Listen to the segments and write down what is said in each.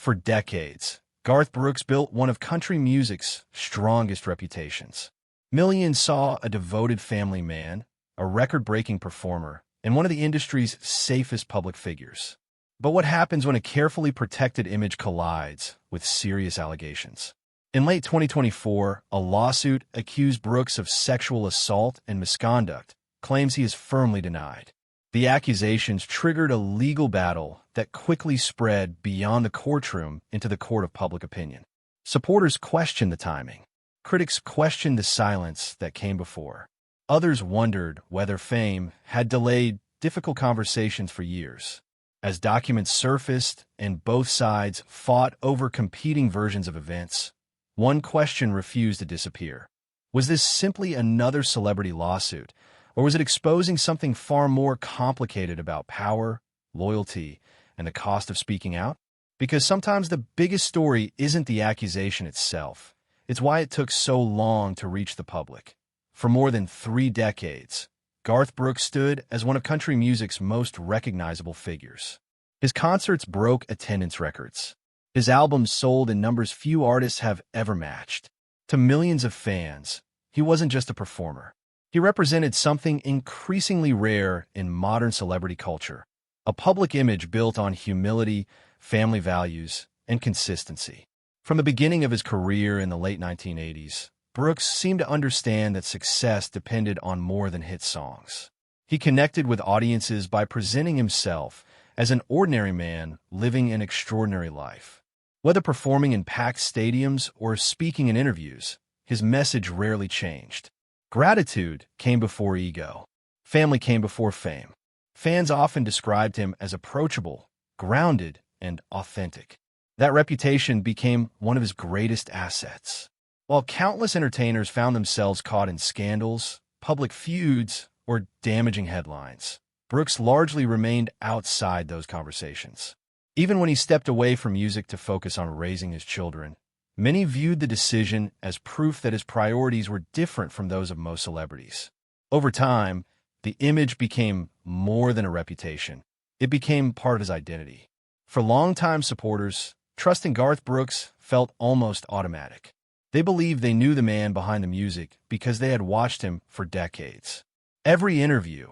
For decades, Garth Brooks built one of country music's strongest reputations. Millions saw a devoted family man, a record-breaking performer, and one of the industry's safest public figures. But what happens when a carefully protected image collides with serious allegations? In late 2024, a lawsuit accused Brooks of sexual assault and misconduct claims he is firmly denied. The accusations triggered a legal battle that quickly spread beyond the courtroom into the court of public opinion. Supporters questioned the timing. Critics questioned the silence that came before. Others wondered whether fame had delayed difficult conversations for years. As documents surfaced and both sides fought over competing versions of events, one question refused to disappear. Was this simply another celebrity lawsuit, or was it exposing something far more complicated about power, loyalty, and the cost of speaking out? Because sometimes the biggest story isn't the accusation itself. It's why it took so long to reach the public. For more than 3 decades, Garth Brooks stood as one of country music's most recognizable figures. His concerts broke attendance records. His albums sold in numbers few artists have ever matched. To millions of fans, he wasn't just a performer. He represented something increasingly rare in modern celebrity culture, a public image built on humility, family values, and consistency. From the beginning of his career in the late 1980s, Brooks seemed to understand that success depended on more than hit songs. He connected with audiences by presenting himself as an ordinary man living an extraordinary life. Whether performing in packed stadiums or speaking in interviews, his message rarely changed. Gratitude came before ego. Family came before fame. Fans often described him as approachable, grounded, and authentic. That reputation became one of his greatest assets. While countless entertainers found themselves caught in scandals, public feuds, or damaging headlines, Brooks largely remained outside those conversations. Even when he stepped away from music to focus on raising his children, many viewed the decision as proof that his priorities were different from those of most celebrities. Over time, the image became more than a reputation. It became part of his identity. For longtime supporters, trusting Garth Brooks felt almost automatic. They believed they knew the man behind the music because they had watched him for decades. Every interview,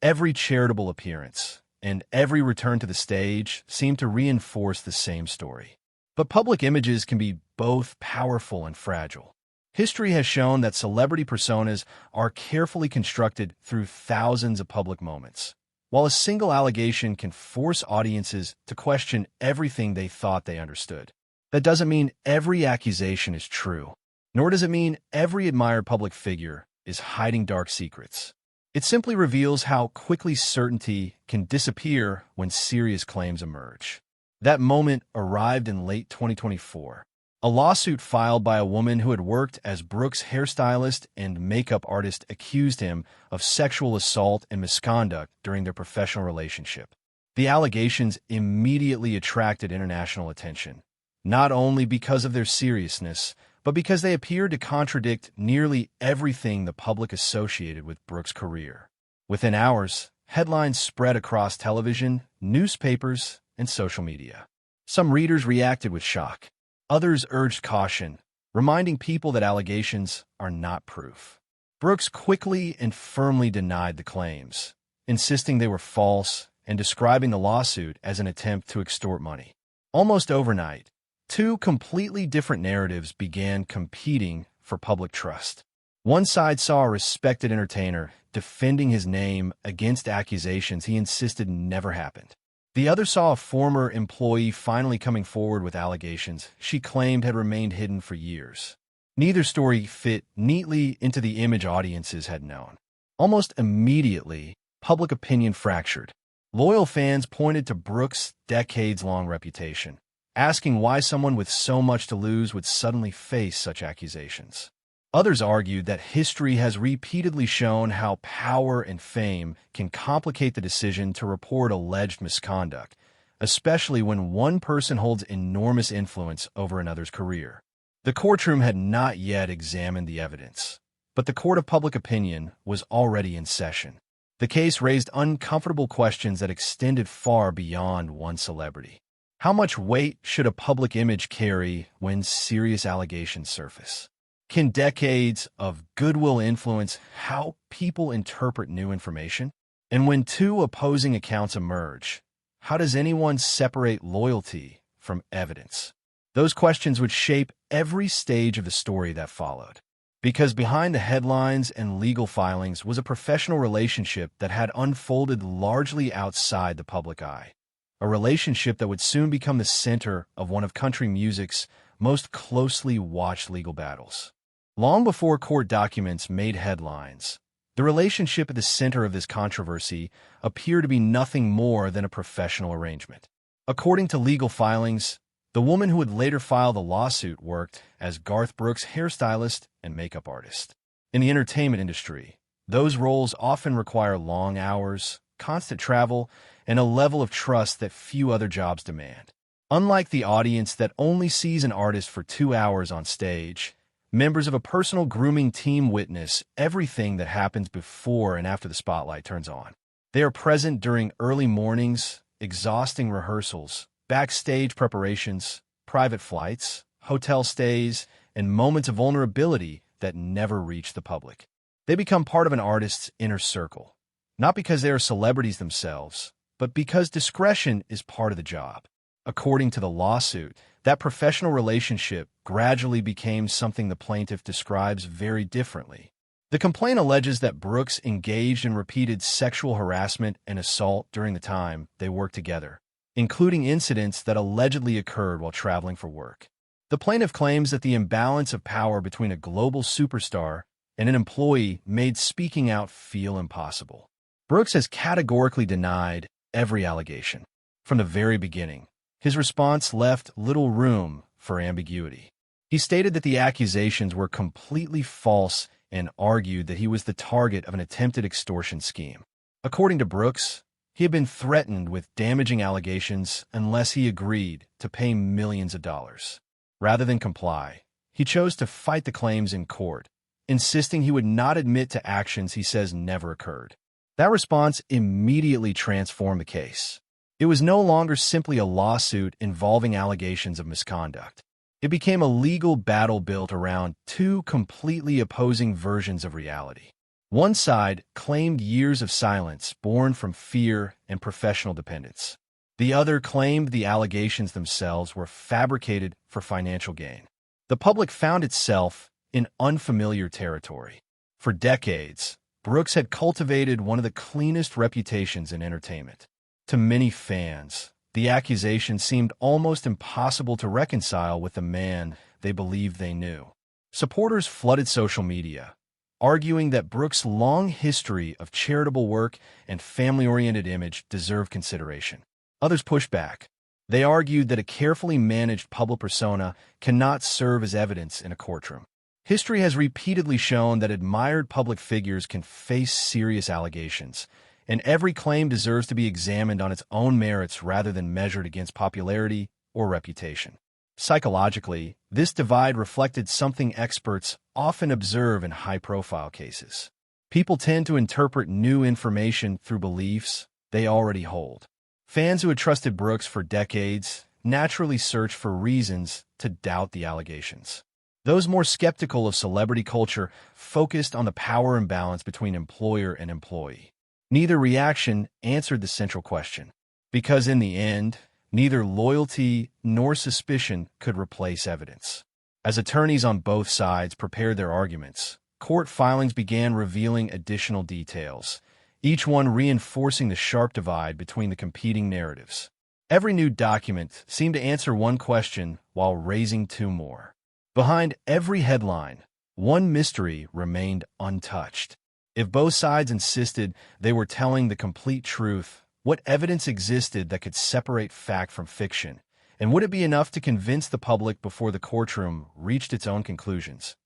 every charitable appearance, and every return to the stage seemed to reinforce the same story. But public images can be both powerful and fragile. History has shown that celebrity personas are carefully constructed through thousands of public moments. While a single allegation can force audiences to question everything they thought they understood, that doesn't mean every accusation is true, nor does it mean every admired public figure is hiding dark secrets. It simply reveals how quickly certainty can disappear when serious claims emerge. That moment arrived in late 2024. A lawsuit filed by a woman who had worked as Brooks' hairstylist and makeup artist accused him of sexual assault and misconduct during their professional relationship. The allegations immediately attracted international attention, not only because of their seriousness, but because they appeared to contradict nearly everything the public associated with Brooks' career. Within hours, headlines spread across television, newspapers, and social media. Some readers reacted with shock. Others urged caution, reminding people that allegations are not proof. Brooks quickly and firmly denied the claims, insisting they were false and describing the lawsuit as an attempt to extort money. Almost overnight, 2 completely different narratives began competing for public trust. One side saw a respected entertainer defending his name against accusations he insisted never happened. The other saw a former employee finally coming forward with allegations she claimed had remained hidden for years. Neither story fit neatly into the image audiences had known. Almost immediately, public opinion fractured. Loyal fans pointed to Brooks' decades-long reputation, asking why someone with so much to lose would suddenly face such accusations. Others argued that history has repeatedly shown how power and fame can complicate the decision to report alleged misconduct, especially when one person holds enormous influence over another's career. The courtroom had not yet examined the evidence, but the court of public opinion was already in session. The case raised uncomfortable questions that extended far beyond one celebrity. How much weight should a public image carry when serious allegations surface? Can decades of goodwill influence how people interpret new information? And when two opposing accounts emerge, how does anyone separate loyalty from evidence? Those questions would shape every stage of the story that followed. Because behind the headlines and legal filings was a professional relationship that had unfolded largely outside the public eye. A relationship that would soon become the center of one of country music's most closely watched legal battles. Long before court documents made headlines, the relationship at the center of this controversy appeared to be nothing more than a professional arrangement. According to legal filings, the woman who would later file the lawsuit worked as Garth Brooks' hairstylist and makeup artist. In the entertainment industry, those roles often require long hours, constant travel, and a level of trust that few other jobs demand. Unlike the audience that only sees an artist for 2 hours on stage, members of a personal grooming team witness everything that happens before and after the spotlight turns on. They are present during early mornings, exhausting rehearsals, backstage preparations, private flights, hotel stays, and moments of vulnerability that never reach the public. They become part of an artist's inner circle, not because they are celebrities themselves, but because discretion is part of the job. According to the lawsuit, that professional relationship gradually became something the plaintiff describes very differently. The complaint alleges that Brooks engaged in repeated sexual harassment and assault during the time they worked together, including incidents that allegedly occurred while traveling for work. The plaintiff claims that the imbalance of power between a global superstar and an employee made speaking out feel impossible. Brooks has categorically denied every allegation. From the very beginning, his response left little room for ambiguity. He stated that the accusations were completely false and argued that he was the target of an attempted extortion scheme. According to Brooks, he had been threatened with damaging allegations unless he agreed to pay millions of dollars. Rather than comply, he chose to fight the claims in court, insisting he would not admit to actions he says never occurred. That response immediately transformed the case. It was no longer simply a lawsuit involving allegations of misconduct. It became a legal battle built around two completely opposing versions of reality. One side claimed years of silence born from fear and professional dependence. The other claimed the allegations themselves were fabricated for financial gain. The public found itself in unfamiliar territory. For decades, Brooks had cultivated one of the cleanest reputations in entertainment. To many fans, the accusation seemed almost impossible to reconcile with the man they believed they knew. Supporters flooded social media, arguing that Brooks' long history of charitable work and family-oriented image deserved consideration. Others pushed back. They argued that a carefully managed public persona cannot serve as evidence in a courtroom. History has repeatedly shown that admired public figures can face serious allegations, and every claim deserves to be examined on its own merits rather than measured against popularity or reputation. Psychologically, this divide reflected something experts often observe in high-profile cases. People tend to interpret new information through beliefs they already hold. Fans who had trusted Brooks for decades naturally searched for reasons to doubt the allegations. Those more skeptical of celebrity culture focused on the power imbalance between employer and employee. Neither reaction answered the central question, because in the end, neither loyalty nor suspicion could replace evidence. As attorneys on both sides prepared their arguments, court filings began revealing additional details, each one reinforcing the sharp divide between the competing narratives. Every new document seemed to answer one question while raising two more. Behind every headline, one mystery remained untouched. If both sides insisted they were telling the complete truth, what evidence existed that could separate fact from fiction? And would it be enough to convince the public before the courtroom reached its own conclusions?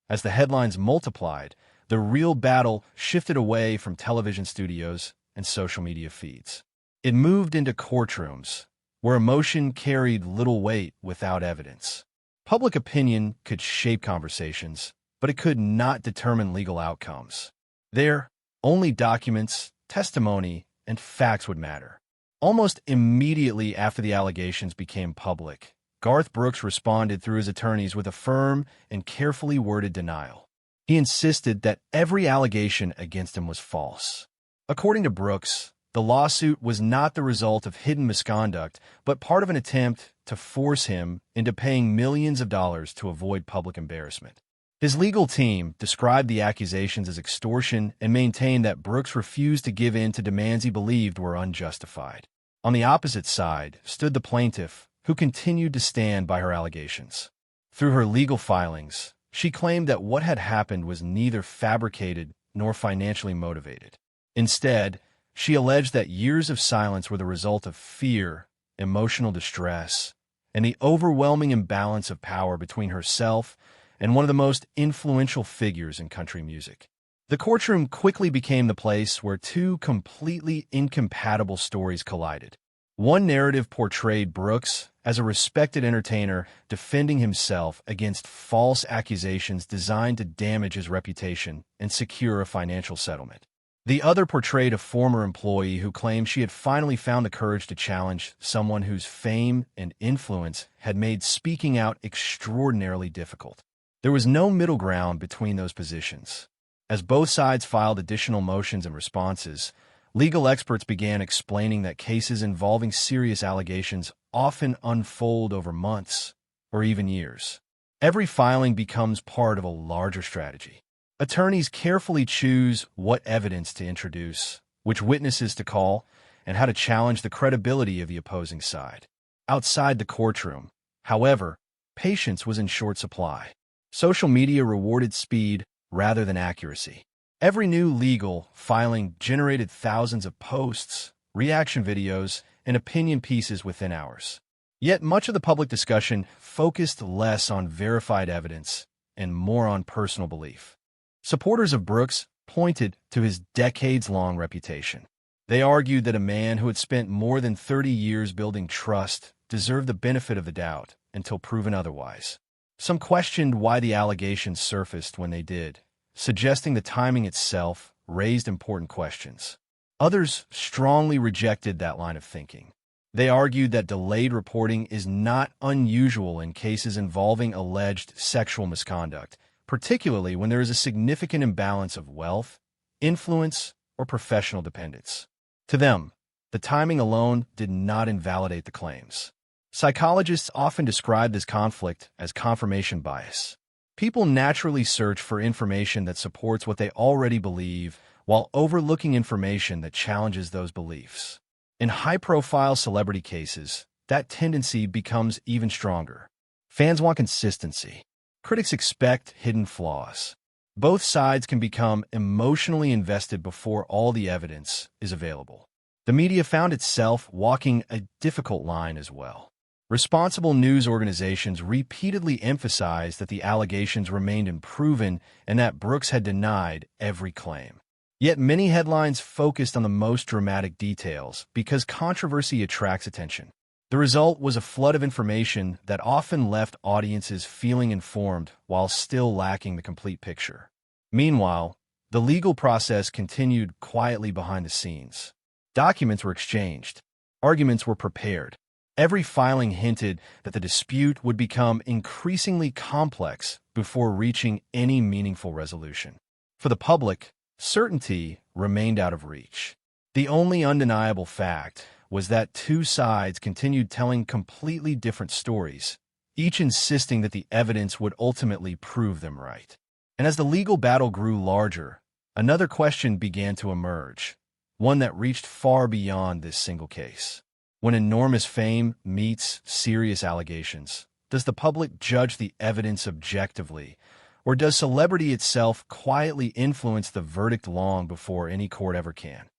As the headlines multiplied, the real battle shifted away from television studios and social media feeds. It moved into courtrooms, where emotion carried little weight without evidence. Public opinion could shape conversations, but it could not determine legal outcomes. There, only documents, testimony, and facts would matter. Almost immediately after the allegations became public, Garth Brooks responded through his attorneys with a firm and carefully worded denial. He insisted that every allegation against him was false. According to Brooks, the lawsuit was not the result of hidden misconduct, but part of an attempt to force him into paying millions of dollars to avoid public embarrassment. His legal team described the accusations as extortion and maintained that Brooks refused to give in to demands he believed were unjustified. On the opposite side stood the plaintiff, who continued to stand by her allegations. Through her legal filings, she claimed that what had happened was neither fabricated nor financially motivated. Instead, she alleged that years of silence were the result of fear, emotional distress, and the overwhelming imbalance of power between herself and one of the most influential figures in country music. The courtroom quickly became the place where two completely incompatible stories collided. One narrative portrayed Brooks as a respected entertainer defending himself against false accusations designed to damage his reputation and secure a financial settlement. The other portrayed a former employee who claimed she had finally found the courage to challenge someone whose fame and influence had made speaking out extraordinarily difficult. There was no middle ground between those positions. As both sides filed additional motions and responses, legal experts began explaining that cases involving serious allegations often unfold over months or even years. Every filing becomes part of a larger strategy. Attorneys carefully choose what evidence to introduce, which witnesses to call, and how to challenge the credibility of the opposing side. Outside the courtroom, however, patience was in short supply. Social media rewarded speed rather than accuracy. Every new legal filing generated thousands of posts, reaction videos, and opinion pieces within hours. Yet much of the public discussion focused less on verified evidence and more on personal belief. Supporters of Brooks pointed to his decades-long reputation. They argued that a man who had spent more than 30 years building trust deserved the benefit of the doubt until proven otherwise. Some questioned why the allegations surfaced when they did, suggesting the timing itself raised important questions. Others strongly rejected that line of thinking. They argued that delayed reporting is not unusual in cases involving alleged sexual misconduct, particularly when there is a significant imbalance of wealth, influence, or professional dependence. To them, the timing alone did not invalidate the claims. Psychologists often describe this conflict as confirmation bias. People naturally search for information that supports what they already believe while overlooking information that challenges those beliefs. In high-profile celebrity cases, that tendency becomes even stronger. Fans want consistency. Critics expect hidden flaws. Both sides can become emotionally invested before all the evidence is available. The media found itself walking a difficult line as well. Responsible news organizations repeatedly emphasized that the allegations remained unproven and that Brooks had denied every claim. Yet many headlines focused on the most dramatic details because controversy attracts attention. The result was a flood of information that often left audiences feeling informed while still lacking the complete picture. Meanwhile, the legal process continued quietly behind the scenes. Documents were exchanged. Arguments were prepared. Every filing hinted that the dispute would become increasingly complex before reaching any meaningful resolution. For the public, certainty remained out of reach. The only undeniable fact was that two sides continued telling completely different stories, each insisting that the evidence would ultimately prove them right. And as the legal battle grew larger, another question began to emerge, one that reached far beyond this single case. When enormous fame meets serious allegations, does the public judge the evidence objectively, or does celebrity itself quietly influence the verdict long before any court ever can?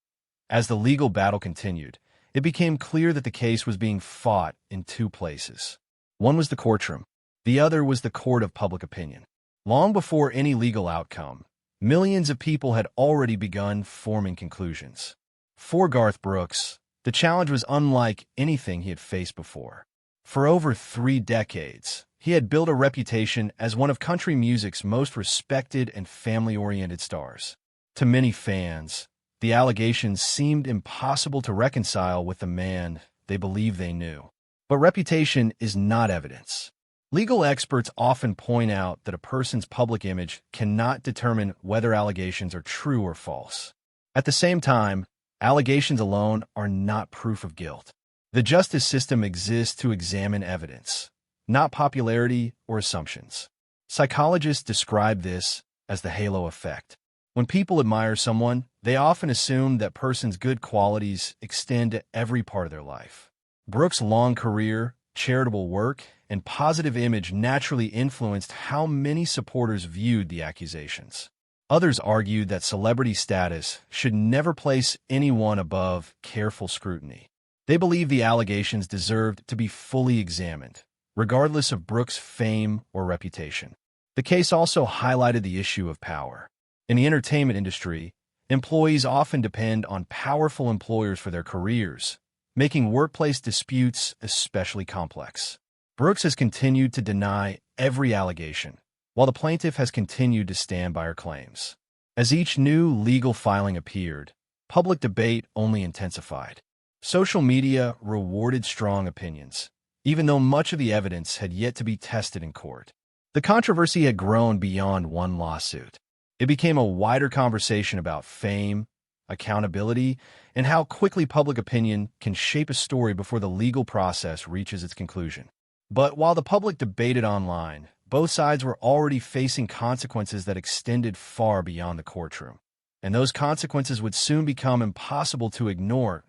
As the legal battle continued, it became clear that the case was being fought in two places. One was the courtroom. The other was the court of public opinion. Long before any legal outcome, millions of people had already begun forming conclusions. For Garth Brooks, the challenge was unlike anything he had faced before. For over 3 decades, he had built a reputation as one of country music's most respected and family-oriented stars. To many fans, the allegations seemed impossible to reconcile with the man they believed they knew. But reputation is not evidence. Legal experts often point out that a person's public image cannot determine whether allegations are true or false. At the same time, allegations alone are not proof of guilt. The justice system exists to examine evidence, not popularity or assumptions. Psychologists describe this as the halo effect. When people admire someone, they often assume that person's good qualities extend to every part of their life. Brooks' long career, charitable work, and positive image naturally influenced how many supporters viewed the accusations. Others argued that celebrity status should never place anyone above careful scrutiny. They believed the allegations deserved to be fully examined, regardless of Brooks' fame or reputation. The case also highlighted the issue of power. In the entertainment industry, employees often depend on powerful employers for their careers, making workplace disputes especially complex. Brooks has continued to deny every allegation, while the plaintiff has continued to stand by her claims. As each new legal filing appeared, public debate only intensified. Social media rewarded strong opinions, even though much of the evidence had yet to be tested in court. The controversy had grown beyond one lawsuit. It became a wider conversation about fame, accountability, and how quickly public opinion can shape a story before the legal process reaches its conclusion. But while the public debated online, both sides were already facing consequences that extended far beyond the courtroom. And those consequences would soon become impossible to ignore.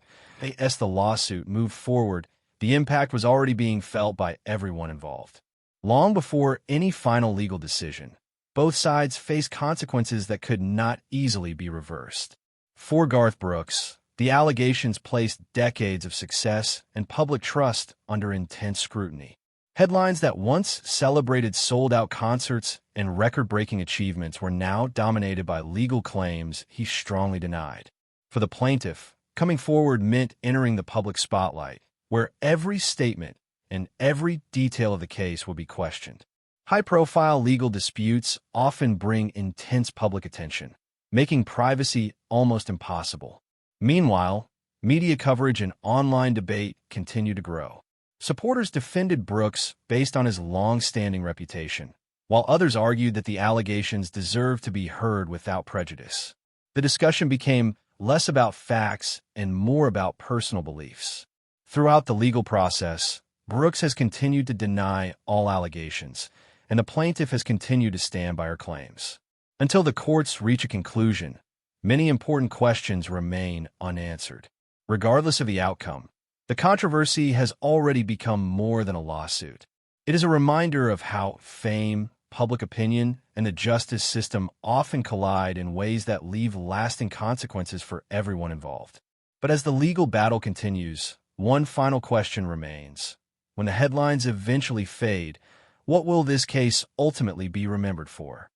As the lawsuit moved forward, the impact was already being felt by everyone involved. Long before any final legal decision, both sides faced consequences that could not easily be reversed. For Garth Brooks, the allegations placed decades of success and public trust under intense scrutiny. Headlines that once celebrated sold-out concerts and record-breaking achievements were now dominated by legal claims he strongly denied. For the plaintiff, coming forward meant entering the public spotlight, where every statement and every detail of the case would be questioned. High-profile legal disputes often bring intense public attention, making privacy almost impossible. Meanwhile, media coverage and online debate continue to grow. Supporters defended Brooks based on his long-standing reputation, while others argued that the allegations deserved to be heard without prejudice. The discussion became less about facts and more about personal beliefs. Throughout the legal process, Brooks has continued to deny all allegations, and the plaintiff has continued to stand by her claims. Until the courts reach a conclusion, many important questions remain unanswered. Regardless of the outcome, the controversy has already become more than a lawsuit. It is a reminder of how fame, public opinion, and the justice system often collide in ways that leave lasting consequences for everyone involved. But as the legal battle continues, one final question remains. When the headlines eventually fade, what will this case ultimately be remembered for?